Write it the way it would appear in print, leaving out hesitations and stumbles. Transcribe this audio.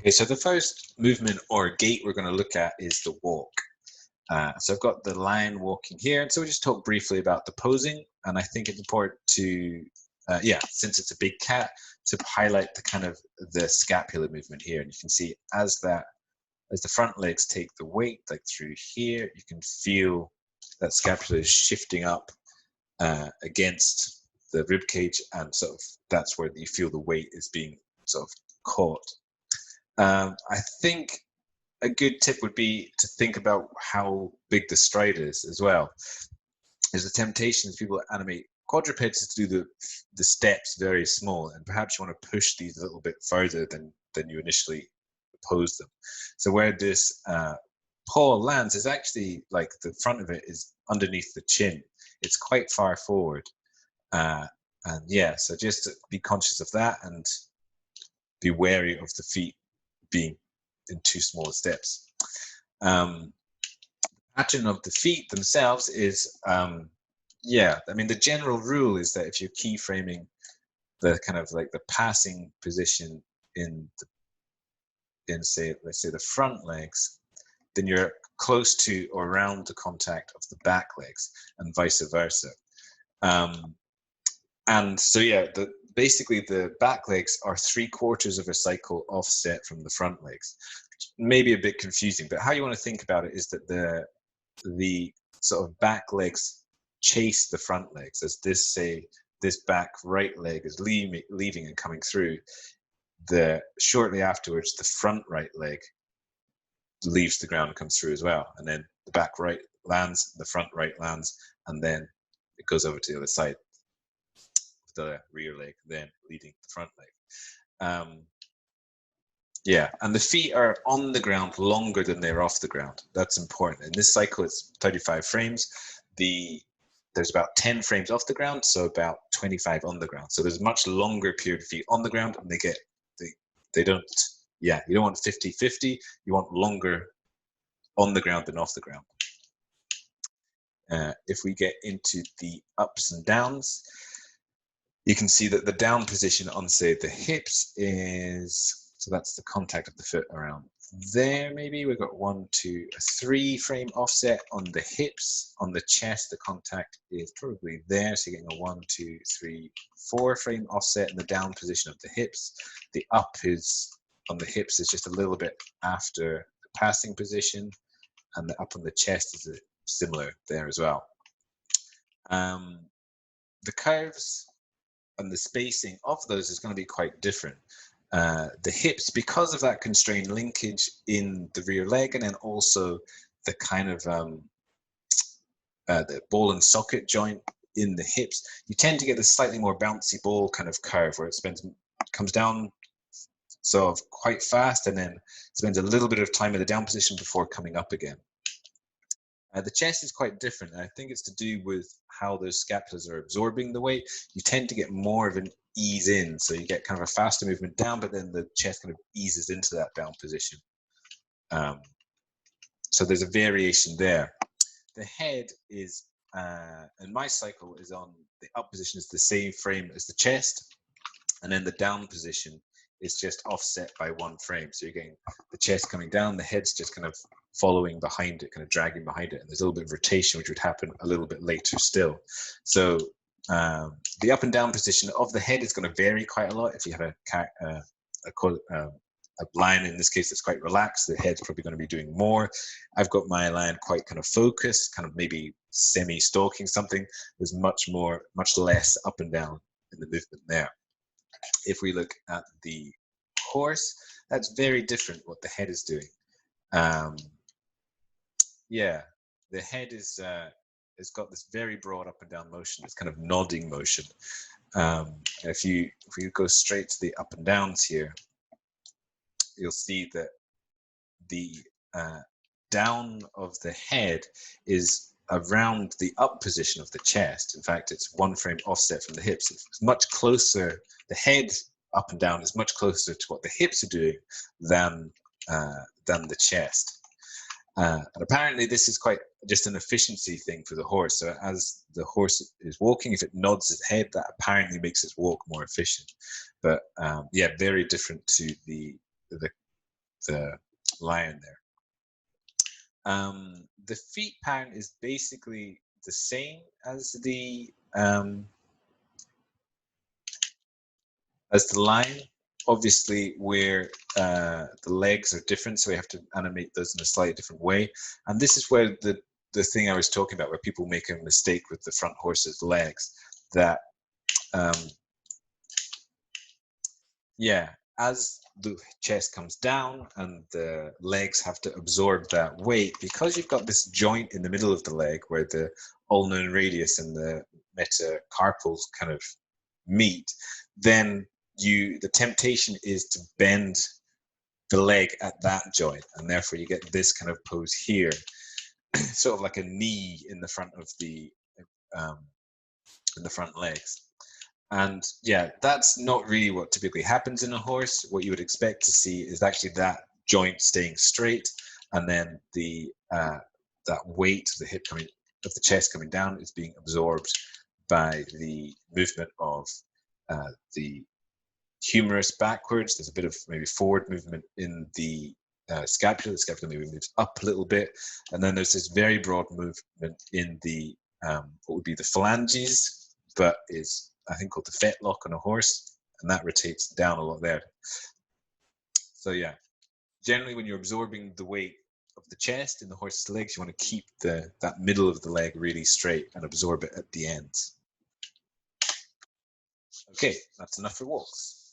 Okay, so the first movement or gait we're going to look at is the walk. So I've got the lion walking here, and so we'll just talk briefly about the posing. And I think it's important to, since it's a big cat, to highlight the kind of the scapular movement here. And you can see as the front legs take the weight, like through here, you can feel that scapula is shifting up against the rib cage, and sort of that's where you feel the weight is being sort of caught. I think a good tip would be to think about how big the stride is as well. There's a temptation as people animate quadrupeds is to do the steps very small, and perhaps you want to push these a little bit further than you initially pose them. So where this paw lands is actually like the front of it is underneath the chin. It's quite far forward. And yeah, so just be conscious of that and be wary of the feet being in too small steps. Pattern of the feet themselves is, I mean, the general rule is that if you're keyframing the kind of like the passing position in say, let's say the front legs, then you're close to or around the contact of the back legs and vice versa. And so, yeah, basically the back legs are 3/4 of a cycle offset from the front legs. Maybe a bit confusing, but how you want to think about it is that the sort of back legs chase the front legs. As this back right leg is leaving and coming through, shortly afterwards the front right leg leaves the ground and comes through as well, and then the back right lands, the front right lands, and then it goes over to the other side, the rear leg then leading the front leg. Yeah, and the feet are on the ground longer than they're off the ground. That's important. In this cycle, it's 35 frames. There's about 10 frames off the ground, so about 25 on the ground. So there's a much longer period of feet on the ground, and you don't want 50-50. You want longer on the ground than off the ground. If we get into the ups and downs, you can see that the down position on, say, the hips is, so that's the contact of the foot around there. Maybe we've got 1, 2, 3 frame offset on the hips. On the chest, the contact is probably there, so you're getting a 1, 2, 3, 4 frame offset in the down position of the hips. The up is on the hips is just a little bit after the passing position, and the up on the chest is similar there as well. The curves and the spacing of those is going to be quite different. The hips, because of that constrained linkage in the rear leg, and then also the kind of the ball and socket joint in the hips, you tend to get this slightly more bouncy ball kind of curve where it comes down sort of quite fast and then spends a little bit of time in the down position before coming up again. The chest is quite different, and I think it's to do with how those scapulas are absorbing the weight. You tend to get more of an ease in, so you get kind of a faster movement down, but then the chest kind of eases into that down position. So there's a variation there. The head is, in my cycle, is on the up position is the same frame as the chest, and then the down position is just offset by 1 frame. So you're getting the chest coming down, the head's just kind of following behind it, kind of dragging behind it, and there's a little bit of rotation which would happen a little bit later still. So the up and down position of the head is going to vary quite a lot. If you have a lion in this case that's quite relaxed, the head's probably going to be doing more. I've got my lion quite kind of focused, kind of maybe semi-stalking something. There's much less up and down in the movement there. If we look at the horse, that's very different what the head is doing. The head is has got this very broad up and down motion. It's kind of nodding motion. If you go straight to the up and downs here, you'll see that the down of the head is around the up position of the chest. In fact, it's 1 frame offset from the hips. It's much closer. The head up and down is much closer to what the hips are doing than the chest. And apparently this is quite just an efficiency thing for the horse. So as the horse is walking, if it nods its head, that apparently makes its walk more efficient. But very different to the the lion there. The feet pattern is basically the same as the line. Obviously, where the legs are different, so we have to animate those in a slightly different way. And this is where the thing I was talking about, where people make a mistake with the front horse's legs, that yeah, as the chest comes down and the legs have to absorb that weight, because you've got this joint in the middle of the leg where the ulnar radius and the metacarpals kind of meet, then the temptation is to bend the leg at that joint, and therefore you get this kind of pose here, sort of like a knee in the front of the front legs. And yeah, that's not really what typically happens in a horse. What you would expect to see is actually that joint staying straight, and then the that weight of the hip coming of the chest coming down is being absorbed by the movement of the humerus backwards. There's a bit of maybe forward movement in the scapula. The scapula maybe moves up a little bit, and then there's this very broad movement in the what would be the phalanges, but is I think called the fetlock on a horse, and that rotates down a lot there. So yeah, generally when you're absorbing the weight of the chest in the horse's legs, you want to keep that middle of the leg really straight and absorb it at the ends. Okay, that's enough for walks.